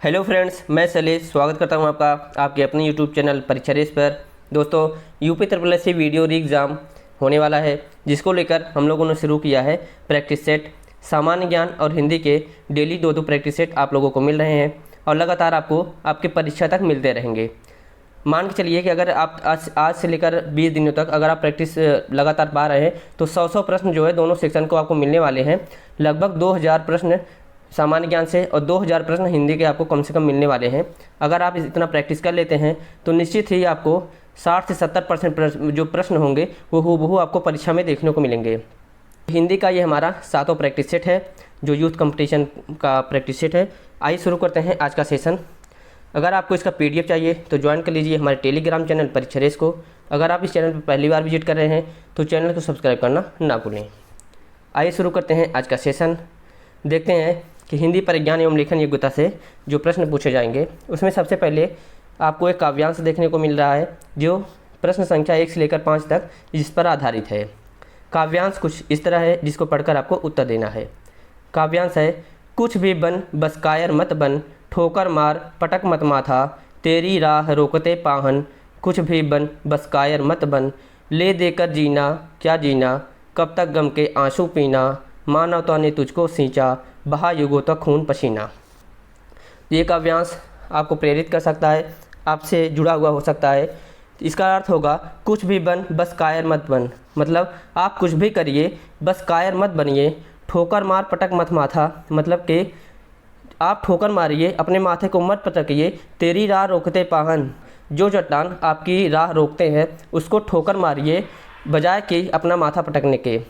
Hello friends, मैं शैलेश स्वागत करता हूं आपका आपके अपने यूट्यूब चैनल परीक्षा रेस पर। दोस्तों, UP triple S C VDO re exam होने वाला है, जिसको लेकर हम लोगों ने शुरू किया है प्रैक्टिस सेट। सामान्य ज्ञान और हिंदी के डेली दो प्रैक्टिस सेट आप लोगों को मिल रहे हैं और लगातार आपको आपके परीक्षा तक मिलते रहेंगे। मान के चलिए कि अगर आप आज से लेकर 20 दिनों तक अगर आप प्रैक्टिस लगातार पा रहे हैं तो 100 प्रश्न जो है दोनों सेक्शन को आपको मिलने वाले हैं। लगभग 2000 प्रश्न सामान्य ज्ञान से और 2000 प्रश्न हिंदी के आपको कम से कम मिलने वाले हैं। अगर आप इतना प्रैक्टिस कर लेते हैं तो निश्चित ही आपको 60 से 70% जो प्रश्न होंगे वो हूबहू आपको परीक्षा में देखने को मिलेंगे। हिंदी का ये हमारा 7वां प्रैक्टिस सेट है, जो यूथ कंपटीशन का प्रैक्टिस सेट है। आइए शुरू करते हैं आज का सेशन। अगर आपको इसका PDF चाहिए तो ज्वाइन कर लीजिए हमारे टेलीग्राम चैनल परीक्षा रेस को। अगर आप इस चैनल पर पहली बार विजिट कर रहे हैं तो चैनल को सब्सक्राइब करना ना भूलें। आइए शुरू करते हैं आज का सेशन। देखते हैं कि हिंदी परिज्ञान एवं लेखन योग्यता से जो प्रश्न पूछे जाएंगे उसमें सबसे पहले आपको एक काव्यांश देखने को मिल रहा है, जो प्रश्न संख्या 1 से लेकर 5 तक जिस पर आधारित है। काव्यांश कुछ इस तरह है, जिसको पढ़कर आपको उत्तर देना है। काव्यांश है, कुछ भी बन बस कायर मत बन, ठोकर मार पटक मत माथा, तेरी राह रोकते पाहन, कुछ भी बन बस कायर मत बन, ले देकर जीना क्या जीना, कब तक गम के आंसू पीना, मानवता ने तुझको सींचा, बहा युगों तक खून पसीना। ये काव्यांश आपको प्रेरित कर सकता है, आपसे जुड़ा हुआ हो सकता है। इसका अर्थ होगा कुछ भी बन बस कायर मत बन, मतलब आप कुछ भी करिए बस कायर मत बनिए। ठोकर मार पटक मत माथा, मतलब कि आप ठोकर मारिए, अपने माथे को मत पटकिए। तेरी राह रोकते पाहन, जो चट्टान आपकी राह रोकते हैं उसको ठोकर मारिए बजाय कि अपना माथा पटकने के।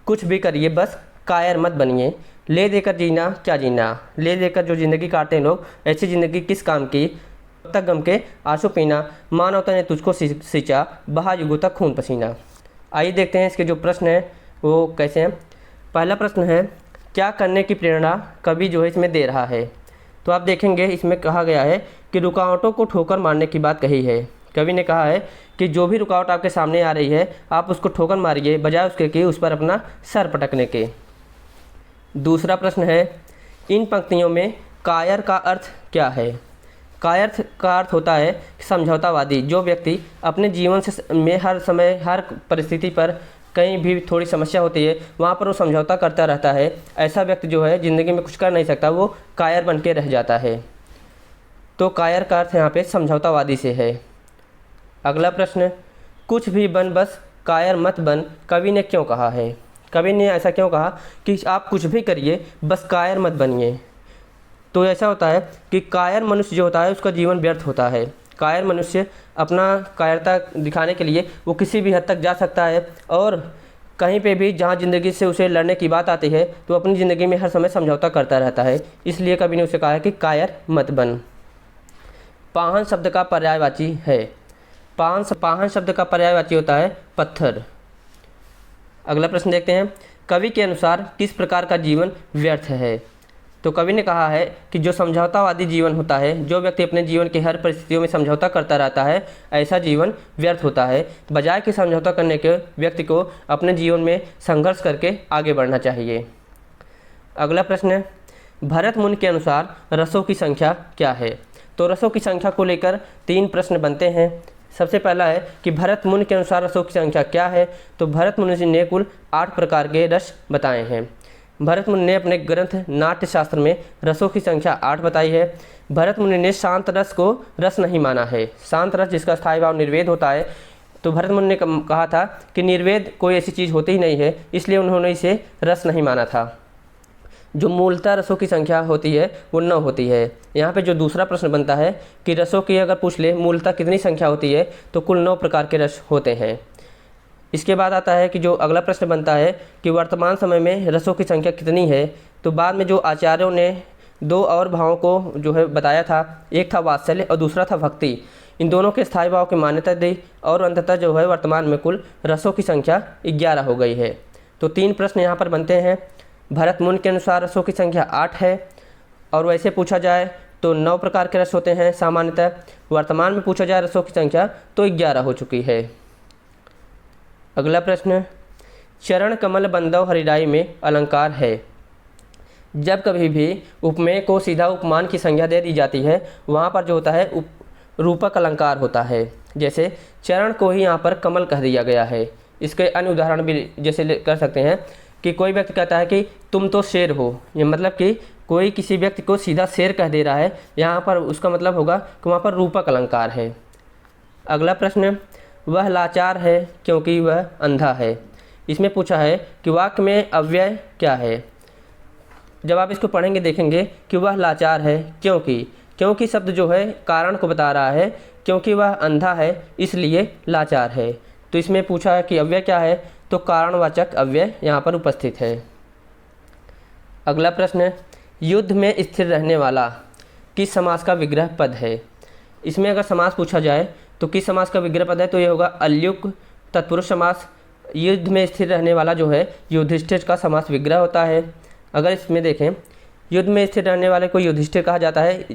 कुछ भी करिए बस कायर मत बनिए। ले देकर जीना क्या जीना, ले देकर जो ज़िंदगी काटते हैं लोग, ऐसी ज़िंदगी किस काम की, कब तक गम के आंसू पीना, मानवता ने तुझको सींचा, बहा युगों तक खून पसीना। आइए देखते हैं इसके जो प्रश्न हैं वो कैसे हैं। पहला प्रश्न है, क्या करने की प्रेरणा कवि जो है इसमें दे रहा है। तो आप देखेंगे इसमें कहा गया है कि रुकावटों को ठोकर मारने की बात कही है। कवि ने कहा है कि जो भी रुकावट आपके सामने आ रही है आप उसको ठोकर मारिए बजाय उसके कि उस पर अपना सर पटकने के। दूसरा प्रश्न है, इन पंक्तियों में कायर का अर्थ क्या है। कायर का अर्थ होता है समझौतावादी। जो व्यक्ति अपने जीवन से में हर समय हर परिस्थिति पर कहीं भी थोड़ी समस्या होती है वहाँ पर वो समझौता करता रहता है, ऐसा व्यक्ति जो है ज़िंदगी में कुछ कर नहीं सकता, वो कायर बन के रह जाता है। तो कायर का अर्थ यहाँ पे समझौतावादी से है। अगला प्रश्न, कुछ भी बन बस कायर मत बन, कवि ने क्यों कहा है। कवि ने ऐसा क्यों कहा कि आप कुछ भी करिए बस कायर मत बनिए। तो ऐसा होता है कि कायर मनुष्य जो होता है उसका जीवन व्यर्थ होता है। कायर मनुष्य अपना कायरता दिखाने के लिए वो किसी भी हद तक जा सकता है और कहीं पे भी जहाँ ज़िंदगी से उसे लड़ने की बात आती है तो अपनी ज़िंदगी में हर समय समझौता करता रहता है। इसलिए कवि ने उसे कहा है कि कायर मत बन। पाहन शब्द का पर्यायवाची है। पाहन शब्द का पर्यायवाची होता है पत्थर। अगला प्रश्न देखते हैं, कवि के अनुसार किस प्रकार का जीवन व्यर्थ है। तो कवि ने कहा है कि जो समझौतावादी जीवन होता है, जो व्यक्ति अपने जीवन की हर परिस्थितियों में समझौता करता रहता है, ऐसा जीवन व्यर्थ होता है। बजाय कि समझौता करने के व्यक्ति को अपने जीवन में संघर्ष करके आगे बढ़ना चाहिए। अगला प्रश्न है, भरत मुनि के अनुसार रसों की संख्या क्या है। तो रसों की संख्या को लेकर 3 प्रश्न बनते हैं। सबसे पहला है कि भरत मुनि के अनुसार रसों की संख्या क्या है। तो भरत मुनि जी ने कुल 8 प्रकार के रस बताए हैं। भरत मुनि ने अपने ग्रंथ नाट्य शास्त्र में रसों की संख्या 8 बताई है। भरत मुनि ने शांत रस को रस नहीं माना है। शांत रस जिसका स्थायी भाव निर्वेद होता है, तो भरत मुनि ने कहा था कि निर्वेद कोई ऐसी चीज़ होती ही नहीं है, इसलिए उन्होंने इसे रस नहीं माना था। जो मूलतः रसों की संख्या होती है वो 9 होती है। यहाँ पे जो दूसरा प्रश्न बनता है कि रसों की अगर पूछ ले मूलतः कितनी संख्या होती है, तो कुल 9 प्रकार के रस होते हैं। इसके बाद आता है कि जो अगला प्रश्न बनता है कि वर्तमान समय में रसों की संख्या कितनी है। तो बाद में जो आचार्यों ने 2 और भावों को जो है बताया था, एक था वात्सल्य और दूसरा था भक्ति। इन दोनों के स्थायी भाव की मान्यता दी और अंततः जो है वर्तमान में कुल रसों की संख्या 11 हो गई है। तो 3 प्रश्न यहाँ पर बनते हैं। भरत मुनि के अनुसार रसों की संख्या 8 है और वैसे पूछा जाए तो 9 प्रकार के रस होते हैं सामान्यतः। वर्तमान में पूछा जाए रसों की संख्या तो 11 हो चुकी है। अगला प्रश्न, चरण कमल बंदव हरिराई में अलंकार है। जब कभी भी उपमेय को सीधा उपमान की संज्ञा दे दी जाती है वहाँ पर जो होता है रूपक अलंकार होता है। जैसे चरण को ही यहाँ पर कमल कह दिया गया है। इसके अन्य उदाहरण भी जैसे कर सकते हैं कि कोई व्यक्ति कहता है कि तुम तो शेर हो, ये मतलब कि कोई किसी व्यक्ति को सीधा शेर कह दे रहा है, यहाँ पर उसका मतलब होगा कि वहाँ पर रूपक अलंकार है। अगला प्रश्न, वह लाचार है क्योंकि वह अंधा है। इसमें पूछा है कि वाक्य में अव्यय क्या है। जब आप इसको पढ़ेंगे देखेंगे कि वह लाचार है क्योंकि शब्द जो है कारण को बता रहा है, क्योंकि वह अंधा है इसलिए लाचार है। तो इसमें पूछा है कि अव्यय क्या है, तो कारणवाचक अव्यय यहाँ पर उपस्थित है। अगला प्रश्न, युद्ध में स्थिर रहने वाला किस समास का विग्रह पद है। इसमें अगर समास पूछा जाए तो किस समास का विग्रह पद है, तो ये होगा अल्युक तत्पुरुष समास। युद्ध में स्थिर रहने वाला जो है युधिष्ठिर का समास विग्रह होता है। अगर इसमें देखें युद्ध में स्थिर रहने वाले को युधिष्ठिर कहा जाता है,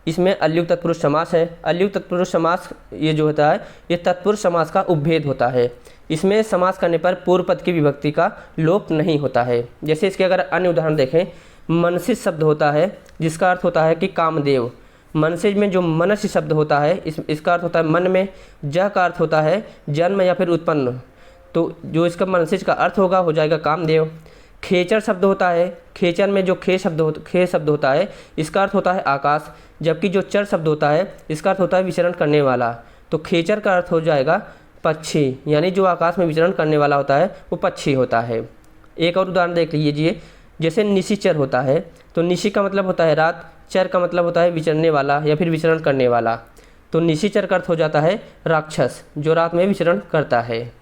इसमें अल्युक तत्पुरुष समास है। अल्युक तत्पुरुष समास ये जो होता है ये तत्पुरुष समास का उपभेद होता है। इसमें समास करने पर पूर्व पद की विभक्ति का लोप नहीं होता है। जैसे इसके अगर अन्य उदाहरण देखें, मनसिज शब्द होता है जिसका अर्थ होता है कि कामदेव। मनसिज में जो मनस्य शब्द होता है इसका अर्थ होता है मन में, जह का अर्थ होता है जन्म या फिर उत्पन्न, तो जो इसका मनसिज का अर्थ होगा हो जाएगा कामदेव। खेचर शब्द होता है, खेचर में जो खे शब्द होता है इसका अर्थ होता है आकाश, जबकि जो चर शब्द होता है इसका अर्थ होता है विचरण करने वाला। तो खेचर का अर्थ हो जाएगा पक्षी, यानी जो आकाश में विचरण करने वाला होता है वो पक्षी होता है। एक और उदाहरण देख लीजिए, जैसे निशिचर होता है, तो निशि का मतलब होता है रात, चर का मतलब होता है विचरने वाला या फिर विचरण करने वाला। तो निशिचर का अर्थ हो जाता है राक्षस जो रात में विचरण करता है।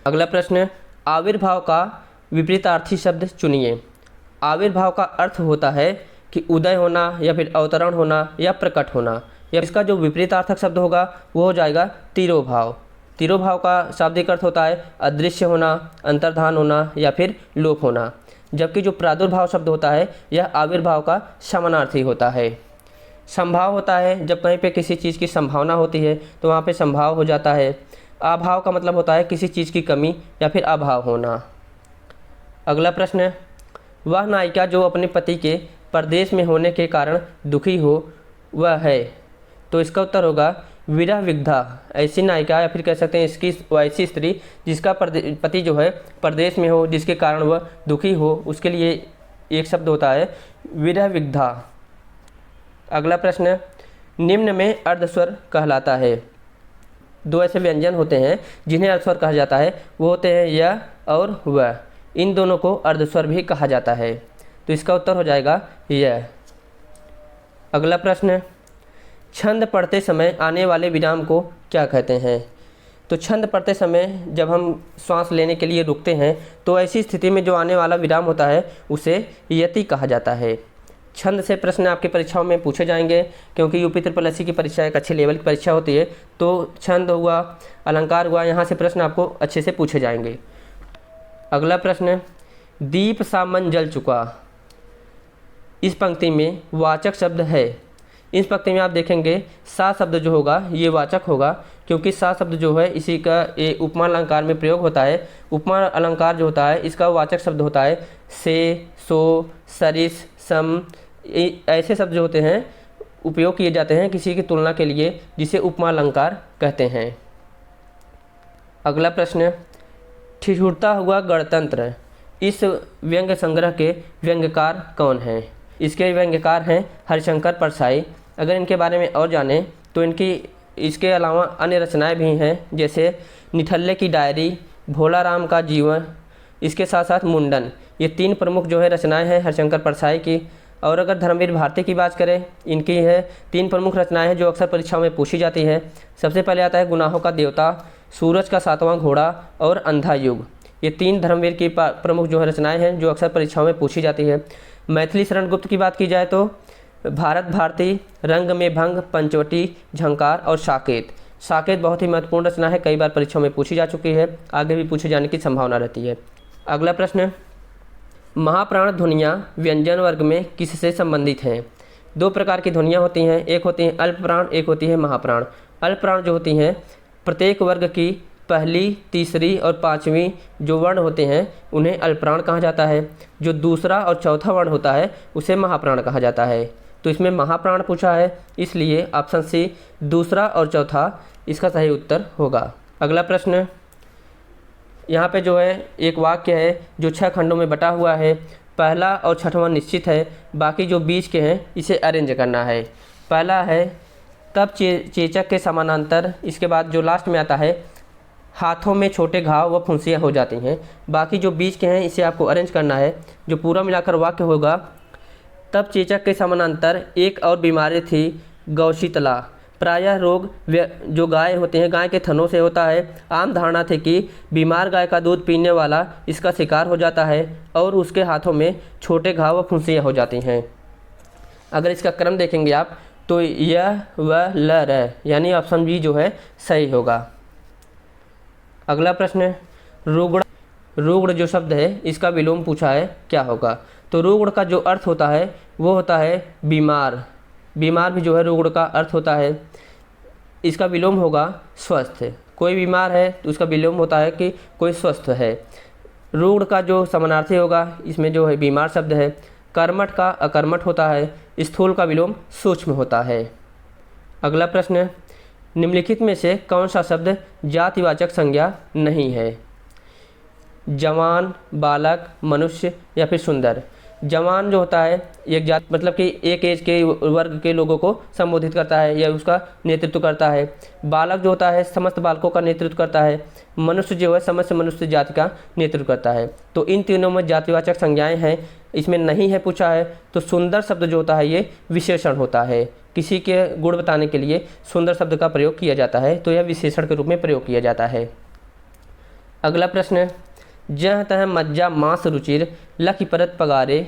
अगला प्रश्न, आविर्भाव का विपरीतार्थी शब्द चुनिए। आविर्भाव का अर्थ होता है कि उदय होना या फिर अवतरण होना या प्रकट होना, या इसका जो विपरीतार्थक शब्द होगा वो हो जाएगा तिरोभाव। तिरोभाव का शाब्दिक अर्थ होता है अदृश्य होना, अंतर्धान होना या फिर लोप होना, जबकि जो प्रादुर्भाव शब्द होता है यह आविर्भाव का समानार्थी होता है। संभाव होता है जब कहीं पे किसी चीज़ की संभावना होती है तो वहाँ पे संभाव हो जाता है। अभाव का मतलब होता है किसी चीज़ की कमी या फिर अभाव होना। अगला प्रश्न, वह नायिका जो अपने पति के परदेश में होने के कारण दुखी हो वह है। तो इसका उत्तर होगा विरह विग्धा। ऐसी नायिका या फिर कह सकते हैं इसकी ऐसी स्त्री जिसका पति जो है परदेश में हो, जिसके कारण वह दुखी हो, उसके लिए एक शब्द होता है विरह विग्धा। अगला प्रश्न, निम्न में अर्धस्वर कहलाता है। दो ऐसे व्यंजन होते हैं जिन्हें अर्धस्वर कहा जाता है, वो होते हैं यह और वह। इन दोनों को अर्धस्वर भी कहा जाता है। तो इसका उत्तर हो जाएगा यह। अगला प्रश्न, छंद पढ़ते समय आने वाले विराम को क्या कहते हैं। तो छंद पढ़ते समय जब हम श्वास लेने के लिए रुकते हैं तो ऐसी स्थिति में जो आने वाला विराम होता है उसे यति कहा जाता है। छंद से प्रश्न आपकी परीक्षाओं में पूछे जाएंगे, क्योंकि यूपी SSC की परीक्षा एक अच्छे लेवल की परीक्षा होती है। तो छंद हुआ, अलंकार हुआ, यहाँ से प्रश्न आपको अच्छे से पूछे जाएंगे। अगला प्रश्न, दीप सा मन जल चुका। इस पंक्ति में वाचक शब्द है। इस पंक्ति में आप देखेंगे सा शब्द जो होगा ये वाचक होगा, क्योंकि सा शब्द जो है इसी का ये उपमा अलंकार में प्रयोग होता है। उपमा अलंकार जो होता है इसका वाचक शब्द होता है से, सो, सरिस, सम। ऐसे शब्द जो होते हैं उपयोग किए जाते हैं किसी की तुलना के लिए, जिसे उपमा अलंकार कहते हैं। अगला प्रश्न, ठिठुरता हुआ गणतंत्र। इस व्यंग्य संग्रह के व्यंग्यकार कौन हैं। इसके व्यंग्यकार हैं हरिशंकर परसाई। अगर इनके बारे में और जानें तो इसके अलावा अन्य रचनाएं भी हैं, जैसे निठल्ले की डायरी, भोला राम का जीवन, इसके साथ साथ मुंडन। ये तीन प्रमुख जो है रचनाएं हैं हरिशंकर परसाई की। और अगर धर्मवीर भारती की बात करें, इनकी है तीन प्रमुख रचनाएं हैं जो अक्सर परीक्षाओं में पूछी जाती है। सबसे पहले आता है गुनाहों का देवता, सूरज का सातवां घोड़ा और अंधा युग। ये तीन धर्मवीर की प्रमुख जो है रचनाएं हैं जो अक्सर परीक्षाओं में पूछी जाती है। मैथिली शरण गुप्त की बात की जाए तो भारत भारती, रंग में भंग, पंचवटी, झंकार और साकेत। साकेत बहुत ही महत्वपूर्ण रचना है, कई बार परीक्षाओं में पूछी जा चुकी है, आगे भी पूछे जाने की संभावना रहती है। अगला प्रश्न, महाप्राण ध्वनियाँ व्यंजन वर्ग में किससे संबंधित हैं। दो प्रकार की ध्वनियाँ होती हैं, एक होती हैं अल्प प्राण, एक होती है महाप्राण। अल्प प्राण जो होती हैं प्रत्येक वर्ग की पहली, तीसरी और पांचवी जो वर्ण होते हैं उन्हें अल्पप्राण कहा जाता है। जो दूसरा और चौथा वर्ण होता है उसे महाप्राण कहा जाता है। तो इसमें महाप्राण पूछा है, इसलिए ऑप्शन सी दूसरा और चौथा इसका सही उत्तर होगा। अगला प्रश्न, यहाँ पे जो है एक वाक्य है जो 6 खंडों में बटा हुआ है। पहला और छठवां निश्चित है, बाकी जो बीच के हैं इसे अरेंज करना है। पहला है तब चेचक के समानांतर, इसके बाद जो लास्ट में आता है हाथों में छोटे घाव व फुंसियाँ हो जाती हैं। बाकी जो बीच के हैं इसे आपको अरेंज करना है। जो पूरा मिलाकर वाक्य होगा, तब चेचक के समानांतर एक और बीमारी थी गौशीतला। प्रायः रोग जो गाय होते हैं गाय के थनों से होता है। आम धारणा थी कि बीमार गाय का दूध पीने वाला इसका शिकार हो जाता है और उसके हाथों में छोटे घाव व फुंसियाँ हो जाती हैं। अगर इसका क्रम देखेंगे आप तो यह व ल र यानी ऑप्शन बी जो है सही होगा। अगला प्रश्न, रुग्ण। रुग्ण जो शब्द है इसका विलोम पूछा है, क्या होगा? तो रुग्ण का जो अर्थ होता है वो होता है बीमार। बीमार भी जो है रुग्ण का अर्थ होता है। इसका विलोम होगा स्वस्थ। कोई बीमार है तो उसका विलोम होता है कि कोई स्वस्थ है। रुग्ण का जो समानार्थी होगा इसमें जो है बीमार शब्द है। कर्मठ का अकर्मठ होता है। स्थूल का विलोम सूक्ष्म होता है। अगला प्रश्न, निम्नलिखित में से कौन सा शब्द जातिवाचक संज्ञा नहीं है? जवान, बालक, मनुष्य या फिर सुंदर। जवान जो होता है एक जात मतलब कि एक एज के वर्ग के लोगों को संबोधित करता है या उसका नेतृत्व करता है। बालक जो होता है समस्त बालकों का नेतृत्व करता है। मनुष्य जो है समस्त मनुष्य जाति का नेतृत्व करता है। तो इन तीनों में जातिवाचक संज्ञाएं हैं, इसमें नहीं है पूछा है। तो सुंदर शब्द जो होता है ये विशेषण होता है। किसी के गुण बताने के लिए सुंदर शब्द का प्रयोग किया जाता है, तो यह विशेषण के रूप में प्रयोग किया जाता है। अगला प्रश्न, जह तह मज्जा मांस रुचिर लखी परत पगारे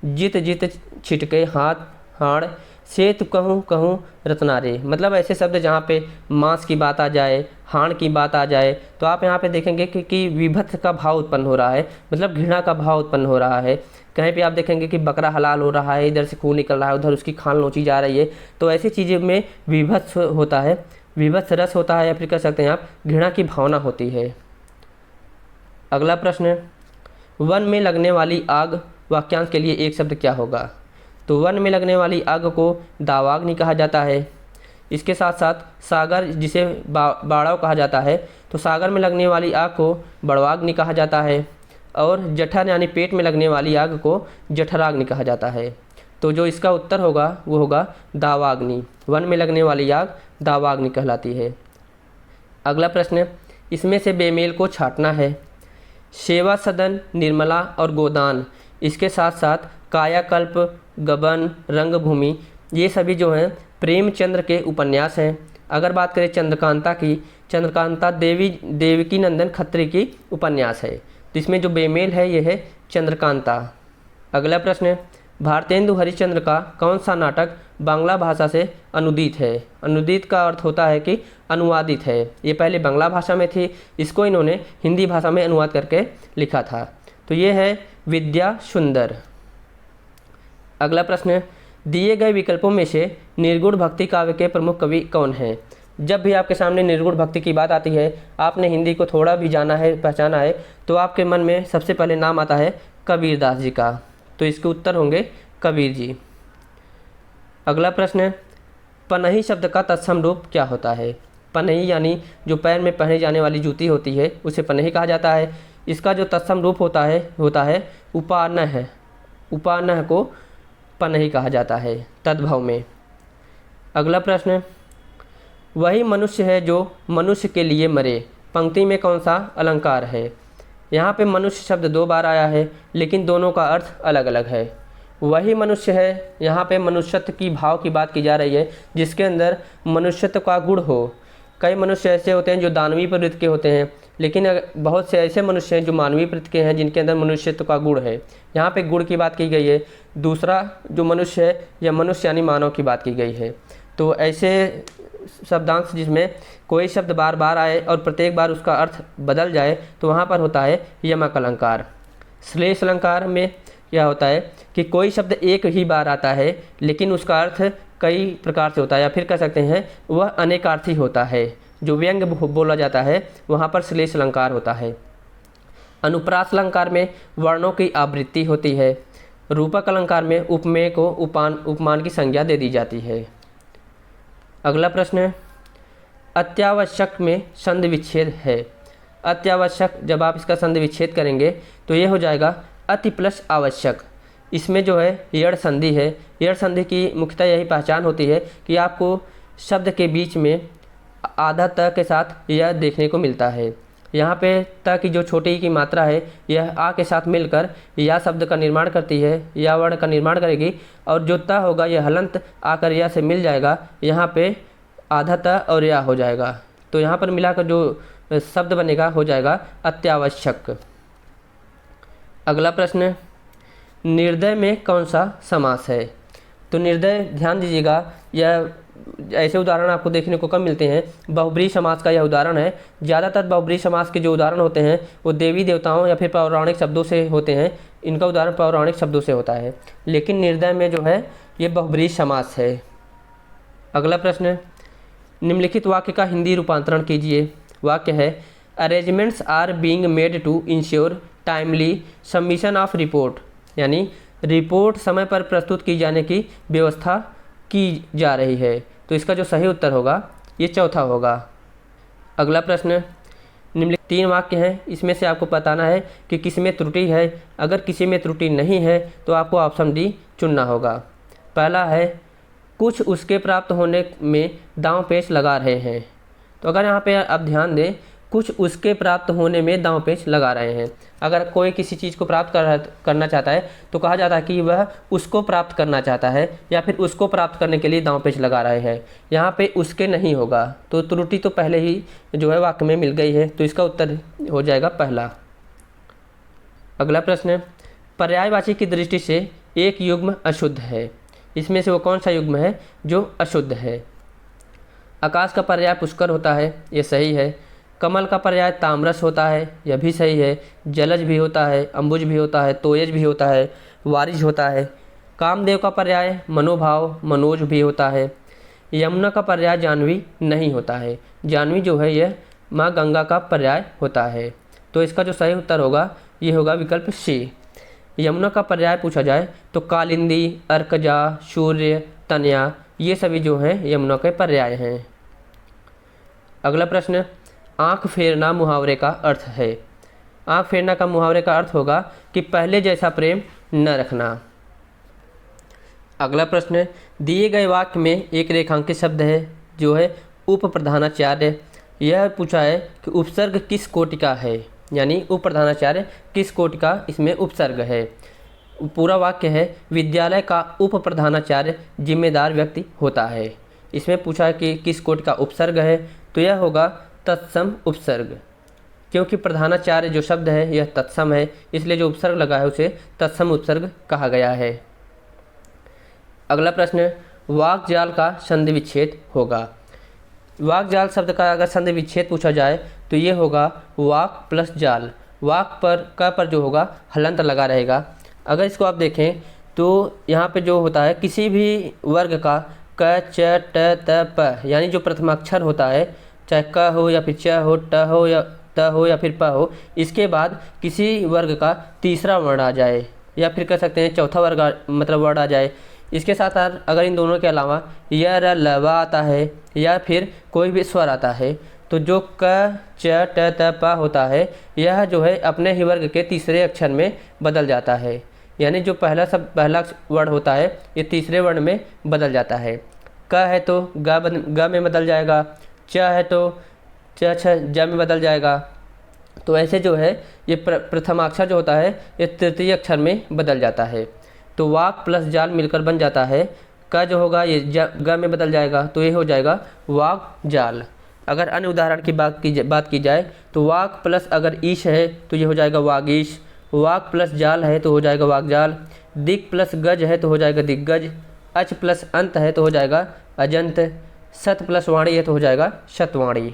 जित जित छिटके हाथ हाड़ सेतु कहूँ कहूँ रत्नारे। मतलब ऐसे शब्द जहाँ पे मांस की बात आ जाए, हाड़ की बात आ जाए, तो आप यहाँ पे देखेंगे कि विभत्स का भाव उत्पन्न हो रहा है, मतलब घृणा का भाव उत्पन्न हो रहा है। कहीं पे आप देखेंगे कि बकरा हलाल हो रहा है, इधर से खून निकल रहा है, उधर उसकी खाल नोची जा रही है। तो ऐसी चीज़ों में विभत्स होता है, विभत्स रस होता है, या फिर कह सकते हैं आप घृणा की भावना होती है। अगला प्रश्न, वन में लगने वाली आग वाक्यांश के लिए एक शब्द क्या होगा? तो वन में लगने वाली आग को दावाग्नि कहा जाता है। इसके साथ साथ सागर जिसे बाड़ाव कहा जाता है, तो सागर में लगने वाली आग को बड़वाग्नि कहा जाता है। और जठर यानी पेट में लगने वाली आग को जठराग्नि कहा जाता है। तो जो इसका उत्तर होगा वो होगा दावाग्नि। वन में लगने वाली आग दावाग्नि कहलाती है। अगला प्रश्न, इसमें से बेमेल को छांटना है। सेवा सदन, निर्मला और गोदान, इसके साथ साथ कायाकल्प, गबन, रंगभूमि, ये सभी जो हैं प्रेमचंद्र के उपन्यास हैं। अगर बात करें चंद्रकांता की, चंद्रकांता देवकी नंदन खत्री की उपन्यास है। तो इसमें जो बेमेल है ये है चंद्रकांता। अगला प्रश्न, भारतेंदु हरिश्चंद्र का कौन सा नाटक बांग्ला भाषा से अनुदित है? अनुदित का अर्थ होता है कि अनुवादित है। ये पहले बांग्ला भाषा में थी, इसको इन्होंने हिंदी भाषा में अनुवाद करके लिखा था। तो ये है विद्या सुंदर। अगला प्रश्न, दिए गए विकल्पों में से निर्गुण भक्ति काव्य के प्रमुख कवि कौन हैं? जब भी आपके सामने निर्गुण भक्ति की बात आती है, आपने हिंदी को थोड़ा भी जाना है, पहचाना है, तो आपके मन में सबसे पहले नाम आता है कबीरदास जी का। तो इसके उत्तर होंगे कबीर जी। अगला प्रश्न, पनही शब्द का तत्सम रूप क्या होता है? पनही यानी जो पैर में पहने जाने वाली जूती होती है उसे पनही कहा जाता है। इसका जो तत्सम रूप होता है उपानह। उपानह को पनही कहा जाता है तद्भव में। अगला प्रश्न, वही मनुष्य है जो मनुष्य के लिए मरे, पंक्ति में कौन सा अलंकार है? यहाँ पे मनुष्य शब्द 2 बार आया है, लेकिन दोनों का अर्थ अलग अलग है। वही मनुष्य है, यहाँ पे मनुष्यत्व की भाव की बात की जा रही है, जिसके अंदर मनुष्यत्व का गुण हो। कई मनुष्य ऐसे होते हैं जो दानवीय प्रवृत्ति के होते हैं, लेकिन बहुत से ऐसे मनुष्य हैं जो मानवीय प्रवृत्ति के हैं, जिनके अंदर मनुष्यत्व का गुण है। यहाँ पे गुण की बात की गई है। दूसरा जो मनुष्य है या मनुष्य यानी मानव की बात की गई है। तो ऐसे शब्दांश जिसमें कोई शब्द बार बार आए और प्रत्येक बार उसका अर्थ बदल जाए, तो वहाँ पर होता है यमक अलंकार। श्लेष अलंकार में यह होता है कि कोई शब्द एक ही बार आता है, लेकिन उसका अर्थ कई प्रकार से होता है, या फिर कह सकते हैं वह अनेकार्थी होता है। जो व्यंग बोला जाता है वहाँ पर श्लेष अलंकार होता है। अनुप्रास अलंकार में वर्णों की आवृत्ति होती है। रूपक अलंकार में उपमेय को उपमान की संज्ञा दे दी जाती है। अगला प्रश्न है, अत्यावश्यक में संधि विच्छेद है। अत्यावश्यक, जब आप इसका संधि विच्छेद करेंगे तो ये हो जाएगा अति प्लस आवश्यक। इसमें जो है यड़ संधि है। यड़ संधि की मुख्यतः यही पहचान होती है कि आपको शब्द के बीच में आधा त के साथ यह देखने को मिलता है। यहाँ पे त की जो छोटी की मात्रा है यह आ के साथ मिलकर या शब्द का निर्माण करती है, या वर्ण का निर्माण करेगी, और जो त होगा यह हलंत आकर या से मिल जाएगा। यहाँ पे आधा त और या हो जाएगा, तो यहाँ पर मिलाकर जो शब्द बनेगा हो जाएगा अत्यावश्यक। अगला प्रश्न, निर्दय में कौन सा समास है। तो निर्दय, ध्यान दीजिएगा, यह ऐसे उदाहरण आपको देखने को कम मिलते हैं। बहुब्रीहि समास का यह उदाहरण है। ज़्यादातर बहुब्रीहि समास के जो उदाहरण होते हैं वो देवी देवताओं या फिर पौराणिक शब्दों से होते हैं। इनका उदाहरण पौराणिक शब्दों से होता है, लेकिन निर्दय में जो है ये बहुब्रीहि समास है। अगला प्रश्न, निम्नलिखित वाक्य का हिंदी रूपांतरण कीजिए। वाक्य है, arrangements are being made to ensure timely submission of report, यानी रिपोर्ट समय पर प्रस्तुत की जाने की व्यवस्था की जा रही है। तो इसका जो सही उत्तर होगा ये चौथा होगा। अगला प्रश्न, निम्नलिखित 3 वाक्य हैं, इसमें से आपको बताना है कि किस में त्रुटि है। अगर किसी में त्रुटि नहीं है तो आपको ऑप्शन डी चुनना होगा। पहला है, कुछ उसके प्राप्त होने में दांव पेच लगा रहे हैं। तो अगर यहाँ पे आप ध्यान दें, कुछ उसके प्राप्त होने में दांव पेच लगा रहे हैं। अगर कोई किसी चीज़ को प्राप्त करना चाहता है तो कहा जाता है कि वह उसको प्राप्त करना चाहता है, या फिर उसको प्राप्त करने के लिए दांव पेच लगा रहे हैं। यहाँ पे उसके नहीं होगा, तो त्रुटि तो पहले ही जो है वाक्य में मिल गई है, तो इसका उत्तर हो जाएगा पहला। अगला प्रश्न, पर्यायवाची की दृष्टि से एक युग्म अशुद्ध है। इसमें से वो कौन सा युग्म है जो अशुद्ध है। आकाश का पर्याय पुष्कर होता है, ये सही है। कमल का पर्याय ताम्रस होता है, यह भी सही है। जलज भी होता है, अंबुज भी होता है, तोयज भी होता है, वारिज होता है। कामदेव का पर्याय मनोभाव मनोज भी होता है। यमुना का पर्याय जानवी नहीं होता है। जानवी जो है यह माँ गंगा का पर्याय होता है। तो इसका जो सही उत्तर होगा ये होगा विकल्प सी। यमुना का पर्याय पूछा जाए तो कालिंदी, अर्कजा, सूर्य, तनया, ये सभी जो हैं यमुना के पर्याय हैं। अगला प्रश्न, आँख फेरना मुहावरे का अर्थ है। आँख फेरना का मुहावरे का अर्थ होगा कि पहले जैसा प्रेम न रखना। अगला प्रश्न, दिए गए वाक्य में एक रेखांकित शब्द है जो है उपप्रधानाचार्य। यह पूछा है कि उपसर्ग किस कोटि का है, यानी उपप्रधानाचार्य किस कोटि का इसमें उपसर्ग है। पूरा वाक्य है, विद्यालय का उपप्रधानाचार्य जिम्मेदार व्यक्ति होता है। इसमें पूछा है कि किस कोटि का उपसर्ग है, तो यह होगा तत्सम उपसर्ग, क्योंकि प्रधानाचार्य जो शब्द है यह तत्सम है, इसलिए जो उपसर्ग लगा है उसे तत्सम उपसर्ग कहा गया है। अगला प्रश्न, वाक्जाल का संधि विच्छेद होगा। वाक्जाल शब्द का अगर संधि विच्छेद पूछा जाए तो ये होगा वाक प्लस जाल। वाक पर क पर जो होगा हलंत लगा रहेगा। अगर इसको आप देखें तो यहाँ पे जो होता है किसी भी वर्ग का क, च, ट, त, प, यानी जो प्रथमाक्षर होता है, चाहे क हो या फिर च हो, ट हो या त हो या फिर प हो, इसके बाद किसी वर्ग का तीसरा वर्ण आ जाए, या फिर कह सकते हैं चौथा वर्ग मतलब वर्ण आ जाए। इसके साथ साथ अगर इन दोनों के अलावा य, र, ल, व आता है, या फिर कोई भी स्वर आता है, तो जो क, च, ट, त, प होता है यह जो है अपने ही वर्ग के तीसरे अक्षर में बदल जाता है। यानी जो पहला वर्ण होता है ये तीसरे वर्ण में बदल जाता है। क है तो ग में बदल जाएगा, च है तो च, छ, ज में बदल जाएगा। तो ऐसे जो है ये प्रथमाक्षर जो होता है ये तृतीय अक्षर में बदल जाता है। तो वाक प्लस जाल मिलकर बन जाता है, क जो होगा ये ग में बदल जाएगा, तो ये हो जाएगा वाक जाल। अगर अन्य उदाहरण की बात की जाए तो वाक प्लस अगर ईश है तो ये हो जाएगा वागीश। वाक प्लस जाल है तो हो जाएगा वाकजाल। दिक प्लस गज है तो हो जाएगा दिग्गज। अच प्लस अंत है तो हो जाएगा अजंत। सत प्लस वाणी है तो हो जाएगा शतवाणी।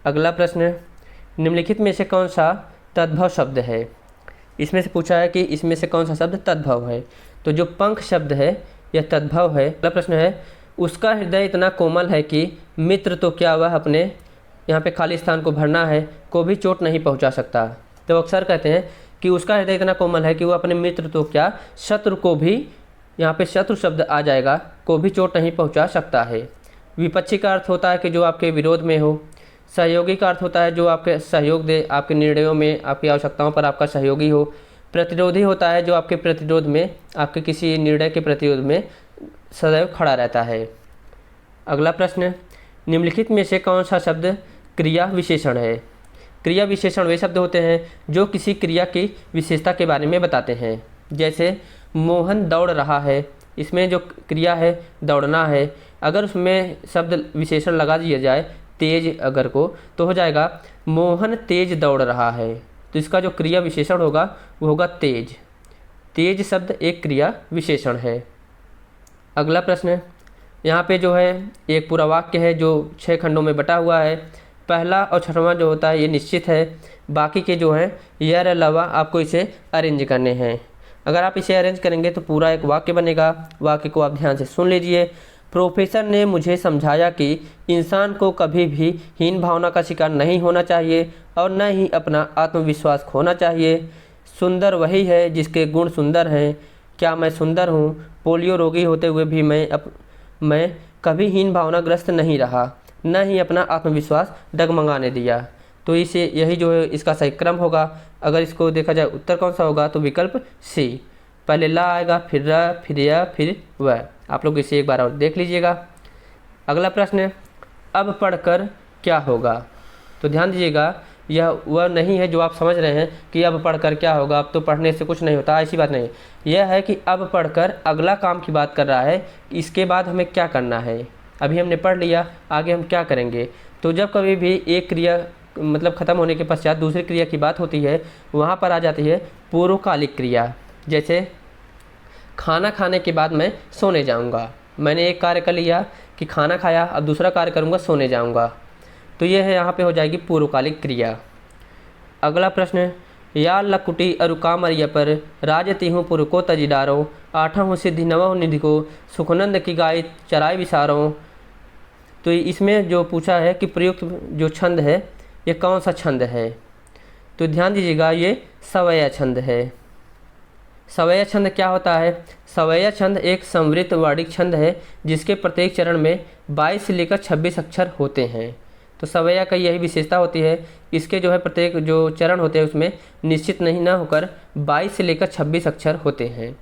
अगला प्रश्न, निम्नलिखित में से कौन सा तद्भव शब्द है। इसमें से पूछा है कि इसमें से कौन सा शब्द तद्भव है। तो जो पंख शब्द है यह तद्भव है। अगला प्रश्न है, उसका हृदय इतना कोमल है कि मित्र तो क्या वह अपने, यहाँ पे खाली स्थान को भरना है, को भी चोट नहीं पहुँचा सकता। तो अक्सर कहते हैं कि उसका हृदय इतना कोमल है कि वो अपने मित्र तो क्या शत्रु को भी, यहाँ पे शत्रु शब्द आ जाएगा, को भी चोट नहीं पहुँचा सकता है। विपक्षी का अर्थ होता है कि जो आपके विरोध में हो। सहयोगी का अर्थ होता है जो आपके सहयोग दे, आपके निर्णयों में, आपकी आवश्यकताओं पर आपका सहयोगी हो। प्रतिरोधी होता है जो आपके प्रतिरोध में, आपके किसी निर्णय के प्रतिरोध में सदैव खड़ा रहता है। अगला प्रश्न, निम्नलिखित में से कौन सा शब्द क्रिया विशेषण है? क्रिया विशेषण वे शब्द होते हैं जो किसी क्रिया की विशेषता के बारे में बताते हैं। जैसे मोहन दौड़ रहा है, इसमें जो क्रिया है दौड़ना है, अगर उसमें शब्द विशेषण लगा दिया जाए तेज अगर को, तो हो जाएगा मोहन तेज दौड़ रहा है। तो इसका जो क्रिया विशेषण होगा वो होगा तेज। तेज शब्द एक क्रिया विशेषण है। अगला प्रश्न, यहाँ पे जो है एक पूरा वाक्य है जो 6 खंडों में बटा हुआ है। पहला और छठवां जो होता है ये निश्चित है, बाकी के जो हैं यह अलावा आपको इसे अरेंज करने हैं। अगर आप इसे अरेंज करेंगे तो पूरा एक वाक्य बनेगा। वाक्य को आप ध्यान से सुन लीजिए। प्रोफेसर ने मुझे समझाया कि इंसान को कभी भी हीन भावना का शिकार नहीं होना चाहिए और न ही अपना आत्मविश्वास खोना चाहिए। सुंदर वही है जिसके गुण सुंदर हैं। क्या मैं सुंदर हूँ? पोलियो रोगी होते हुए भी मैं कभी हीन भावनाग्रस्त नहीं रहा, न ही अपना आत्मविश्वास डगमगाने दिया। तो इसे यही जो है इसका सही क्रम होगा। अगर इसको देखा जाए उत्तर कौन सा होगा तो विकल्प सी। पहले ला आएगा, फिर र, फिर या, फिर वह। आप लोग इसे एक बार और देख लीजिएगा। अगला प्रश्न, अब पढ़कर क्या होगा? तो ध्यान दीजिएगा, यह वह नहीं है जो आप समझ रहे हैं कि अब पढ़कर क्या होगा, अब तो पढ़ने से कुछ नहीं होता, ऐसी बात नहीं। यह है कि अब पढ़कर अगला काम की बात कर रहा है, इसके बाद हमें क्या करना है। अभी हमने पढ़ लिया, आगे हम क्या करेंगे। तो जब कभी भी एक क्रिया मतलब ख़त्म होने के पश्चात दूसरी क्रिया की बात होती है, वहाँ पर आ जाती है पूर्वकालिक क्रिया। जैसे खाना खाने के बाद मैं सोने जाऊँगा। मैंने एक कार्य कर लिया कि खाना खाया, अब दूसरा कार्य करूँगा सोने जाऊँगा। तो ये है, यहाँ पे हो जाएगी पूर्वकालिक क्रिया। अगला प्रश्न, या लकुटी अरुकामरिया पर राजती हूँ पुर को तजिडारों, आठा हूँ सिद्धि नवा निधि को, सुखनंद की गाय चराई विसारों। तो इसमें जो पूछा है कि प्रयुक्त जो छंद है ये कौन सा छंद है, तो ध्यान दीजिएगा ये सवैया छंद है। सवैया छंद क्या होता है? सवैया छंद एक समृद्ध वर्णिक छंद है जिसके प्रत्येक चरण में 22 से लेकर 26 अक्षर होते हैं। तो सवैया का यही विशेषता होती है, इसके जो है प्रत्येक जो चरण होते हैं उसमें निश्चित नहीं ना होकर 22 से लेकर 26 अक्षर होते हैं।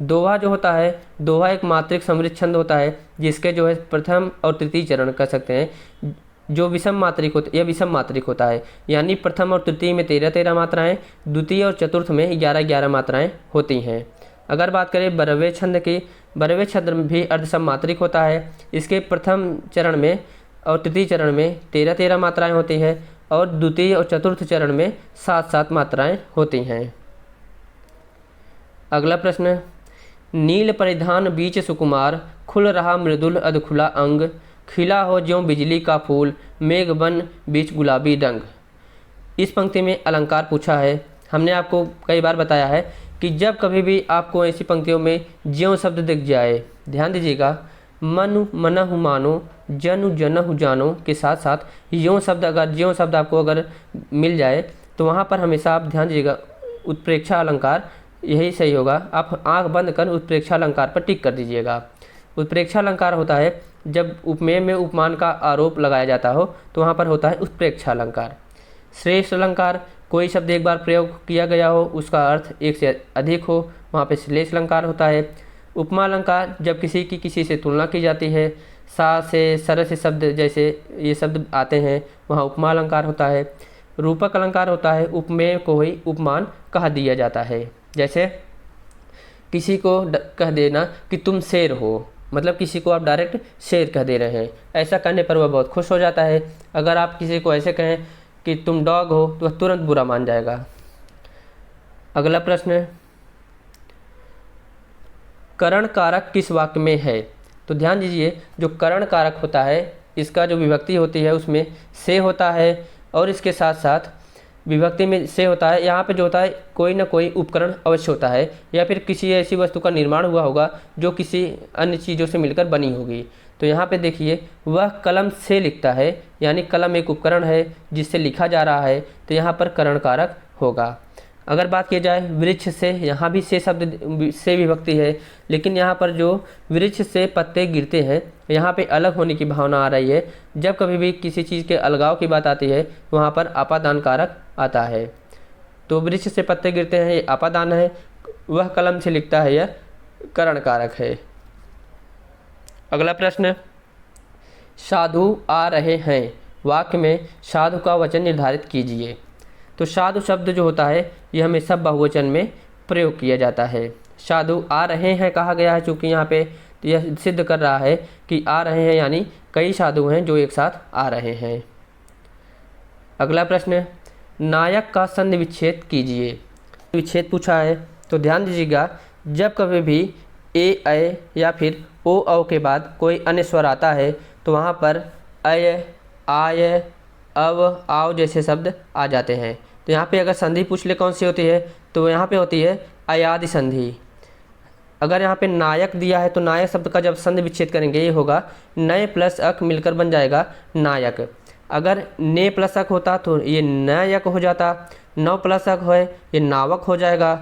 दोहा जो होता है, दोहा एक मात्रिक समृद्ध छंद होता है जिसके जो है प्रथम और तृतीय चरण कर सकते हैं। जो विषम मात्रिक होता है, यह विषम मात्रिक होता है, यानी प्रथम और तृतीय में 13-13 मात्राएं, द्वितीय और चतुर्थ में 11-11 मात्राएं होती हैं। अगर बात करें बरहवें छंद की, बरहवें छंद भी अर्धसम मात्रिक होता है। इसके प्रथम चरण में और तृतीय चरण में 13-13 मात्राएं होती हैं और द्वितीय और चतुर्थ चरण में 7-7 मात्राएं होती हैं। अगला प्रश्न, नील परिधान बीच सुकुमार, खुल रहा मृदुल अधखुला अंग, खिला हो ज्यों बिजली का फूल, मेघ बन बीच गुलाबी रंग। इस पंक्ति में अलंकार पूछा है। हमने आपको कई बार बताया है कि जब कभी भी आपको ऐसी पंक्तियों में ज्यों शब्द दिख जाए, ध्यान दीजिएगा, मनु मनहु मानो, जनु जनहु जानो के साथ साथ यों शब्द, अगर ज्यों शब्द आपको अगर मिल जाए तो वहाँ पर हमेशा आप ध्यान दीजिएगा उत्प्रेक्षा अलंकार यही सही होगा। आप आंख बंद कर उत्प्रेक्षा अलंकार पर टिक कर दीजिएगा। उत्प्रेक्षा अलंकार होता है जब उपमेय में उपमान का आरोप लगाया जाता हो तो वहाँ पर होता है उत्प्रेक्षा अलंकार। श्रेष्ठ अलंकार, कोई शब्द एक बार प्रयोग किया गया हो उसका अर्थ एक से अधिक हो, वहाँ पे श्लेष अलंकार होता है। उपमा अलंकार, जब किसी की किसी से तुलना की जाती है, सा से सर से शब्द जैसे ये शब्द आते हैं, वहाँ उपमा अलंकार होता है। रूपक अलंकार होता है, उपमेय को ही उपमान कह दिया जाता है। जैसे किसी को कह देना कि तुम शेर हो, मतलब किसी को आप डायरेक्ट शेर कह दे रहे हैं, ऐसा करने पर वह बहुत खुश हो जाता है। अगर आप किसी को ऐसे कहें कि तुम डॉग हो तो वह तुरंत बुरा मान जाएगा। अगला प्रश्न, करण कारक किस वाक्य में है? तो ध्यान दीजिए, जो करण कारक होता है इसका जो विभक्ति होती है उसमें से होता है और इसके साथ साथ विभक्ति में से होता है, यहाँ पे जो होता है कोई ना कोई उपकरण अवश्य होता है या फिर किसी ऐसी वस्तु का निर्माण हुआ होगा जो किसी अन्य चीज़ों से मिलकर बनी होगी। तो यहाँ पे देखिए वह कलम से लिखता है, यानी कलम एक उपकरण है जिससे लिखा जा रहा है, तो यहाँ पर करण कारक होगा। अगर बात की जाए वृक्ष से, यहाँ भी से शब्द से विभक्ति है, लेकिन यहाँ पर जो वृक्ष से पत्ते गिरते हैं यहाँ पे अलग होने की भावना आ रही है। जब कभी भी किसी चीज़ के अलगाव की बात आती है वहाँ पर आपादान कारक आता है। तो वृक्ष से पत्ते गिरते हैं ये आपादान है, वह कलम से लिखता है यह करण कारक है। अगला प्रश्न, साधु आ रहे हैं, वाक्य में साधु का वचन निर्धारित कीजिए। तो साधु शब्द जो होता है ये हमेशा बहुवचन में प्रयोग किया जाता है। साधु आ रहे हैं कहा गया है चूँकि यहाँ पे तो यह सिद्ध कर रहा है कि आ रहे हैं यानी कई साधु हैं जो एक साथ आ रहे हैं। अगला प्रश्न, नायक का संधि विच्छेद कीजिए। विच्छेद पूछा है तो ध्यान दीजिएगा, जब कभी भी ए अय या फिर ओ औ के बाद कोई अन्य स्वर आता है तो वहाँ पर अय, आय, अव, आओ जैसे शब्द आ जाते हैं। तो यहाँ पे अगर संधि पूछ ले कौन सी होती है तो यहाँ पे होती है अयादि संधि। अगर यहाँ पे नायक दिया है तो नायक शब्द का जब संधि विच्छेद करेंगे ये होगा नय प्लस अक मिलकर बन जाएगा नायक। अगर ने प्लस अक होता तो ये नायक हो जाता, नौ प्लस अक है ये नावक हो जाएगा।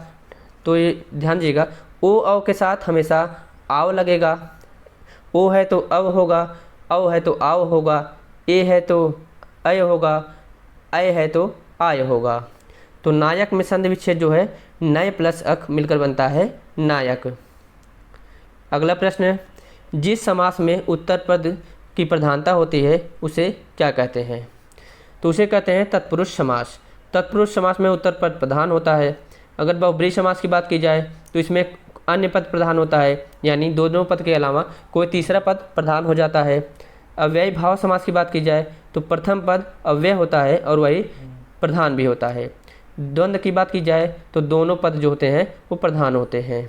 तो ये ध्यान दीजिएगा ओ औ के साथ हमेशा आव लगेगा, ओ है तो अव होगा, अव है तो आव होगा, ए है तो अय होगा, अय है तो आय होगा। तो नायक में संधि विच्छेद जो है नय प्लस अक मिलकर बनता है नायक। अगला प्रश्न है, जिस समास में उत्तर पद की प्रधानता होती है उसे क्या कहते हैं? तो उसे कहते हैं तत्पुरुष समास। तत्पुरुष समास में उत्तर पद प्रधान होता है। अगर बहुब्रीहि समास की बात की जाए तो इसमें अन्य पद प्रधान होता है, यानी दोनों पद के अलावा कोई तीसरा पद प्रधान हो जाता है। अव्ययी भाव समास की बात की जाए तो प्रथम पद अव्यय होता है और वही प्रधान भी होता है। द्वंद्व की बात की जाए तो दोनों पद जो होते हैं वो प्रधान होते हैं।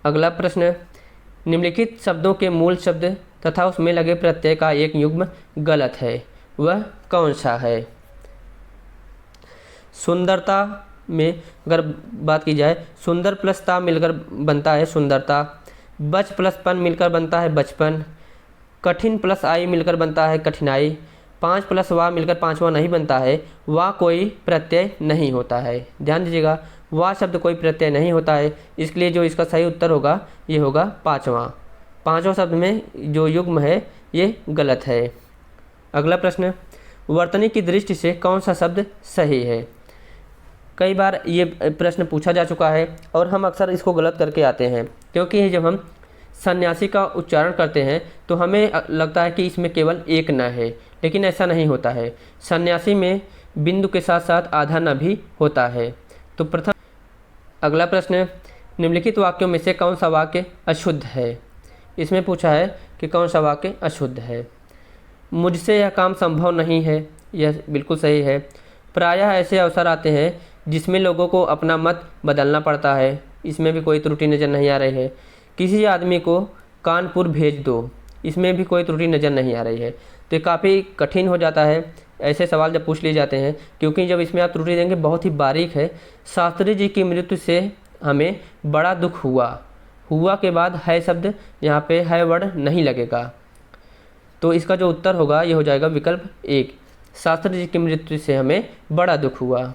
अगला प्रश्न, निम्नलिखित शब्दों के मूल शब्द तथा उसमें लगे प्रत्यय का एक युग्म गलत है, वह कौन सा है? सुंदरता में अगर बात की जाए सुंदर प्लस ता मिलकर बनता है सुंदरता, बच प्लस पन मिलकर बनता है बचपन, कठिन प्लस आई मिलकर बनता है कठिनाई, पाँच प्लस वाह मिलकर पाँचवा नहीं बनता है, वाह कोई प्रत्यय नहीं होता है। ध्यान दीजिएगा वाह शब्द कोई प्रत्यय नहीं होता है, इसलिए जो इसका सही उत्तर होगा ये होगा पाँचवा। पाँचों शब्द में जो युग्म है ये गलत है। अगला प्रश्न, वर्तनी की दृष्टि से कौन सा शब्द सही है? कई बार ये प्रश्न पूछा जा चुका है और हम अक्सर इसको गलत करके आते हैं, क्योंकि जब हम सन्यासी का उच्चारण करते हैं तो हमें लगता है कि इसमें केवल एक न है, लेकिन ऐसा नहीं होता है। सन्यासी में बिंदु के साथ साथ आधा न भी होता है। तो प्रथम अगला प्रश्न, निम्नलिखित वाक्यों में से कौन सा वाक्य अशुद्ध है? इसमें पूछा है कि कौन सा वाक्य अशुद्ध है। मुझसे यह काम संभव नहीं है, यह बिल्कुल सही है। प्रायः ऐसे अवसर आते हैं जिसमें लोगों को अपना मत बदलना पड़ता है, इसमें भी कोई त्रुटि नज़र नहीं आ रही है। किसी आदमी को कानपुर भेज दो, इसमें भी कोई त्रुटि नज़र नहीं आ रही है। तो ये काफ़ी कठिन हो जाता है ऐसे सवाल जब पूछ लिए जाते हैं, क्योंकि जब इसमें आप त्रुटि देंगे बहुत ही बारीक है। शास्त्री जी की मृत्यु से हमें बड़ा दुख हुआ, हुआ के बाद है शब्द यहाँ पे है वर्ड नहीं लगेगा। तो इसका जो उत्तर होगा ये हो जाएगा विकल्प एक, शास्त्री जी की मृत्यु से हमें बड़ा दुख हुआ।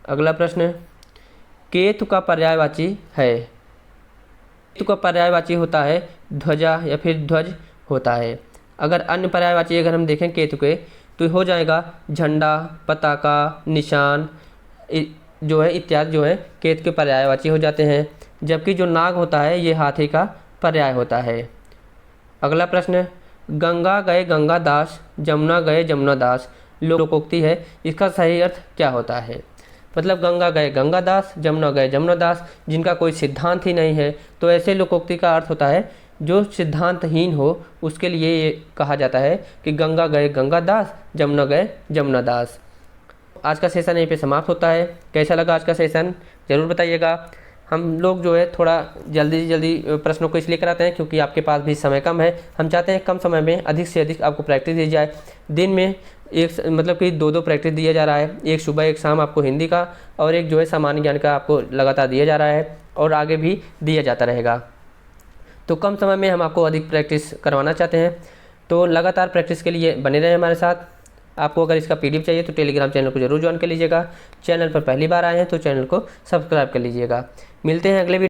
अगला प्रश्न, केतु का पर्यायवाची है। केतु का पर्यायवाची होता है ध्वजा या फिर ध्वज होता है। अगर अन्य पर्यायवाची अगर हम देखें केतु के तो हो जाएगा झंडा, पताका, निशान जो है इत्यादि जो है केतु के पर्यायवाची हो जाते हैं। जबकि जो नाग होता है ये हाथी का पर्याय होता है। अगला प्रश्न, गंगा गए गंगा दास, जमुना गए जमुना दास लोकोक्ति है, इसका सही अर्थ क्या होता है? मतलब गंगा गए गंगा दास, जमुना गए जमुना दास, जिनका कोई सिद्धांत ही नहीं है। तो ऐसे लोकोक्ति का अर्थ होता है जो सिद्धांतहीन हो, उसके लिए ये कहा जाता है कि गंगा गए गंगा दास, जमुना गए जमुना दास। आज का सेशन यहीं पे समाप्त होता है। कैसा लगा आज का सेशन ज़रूर बताइएगा। हम लोग जो है थोड़ा जल्दी प्रश्नों को इसलिए कराते हैं क्योंकि आपके पास भी समय कम है। हम चाहते हैं कम समय में अधिक से अधिक आपको प्रैक्टिस दी जाए। दिन में मतलब कि 2-2 प्रैक्टिस दिया जा रहा है, एक सुबह एक शाम आपको हिंदी का और एक जो है सामान्य ज्ञान का आपको लगातार दिया जा रहा है और आगे भी दिया जाता रहेगा। तो कम समय में हम आपको अधिक प्रैक्टिस करवाना चाहते हैं, तो लगातार प्रैक्टिस के लिए बने रहें हमारे साथ। आपको अगर इसका पीडीएफ चाहिए तो टेलीग्राम चैनल को जरूर ज्वाइन कर लीजिएगा। चैनल पर पहली बार आए हैं तो चैनल को सब्सक्राइब कर लीजिएगा। मिलते हैं अगले वीडियो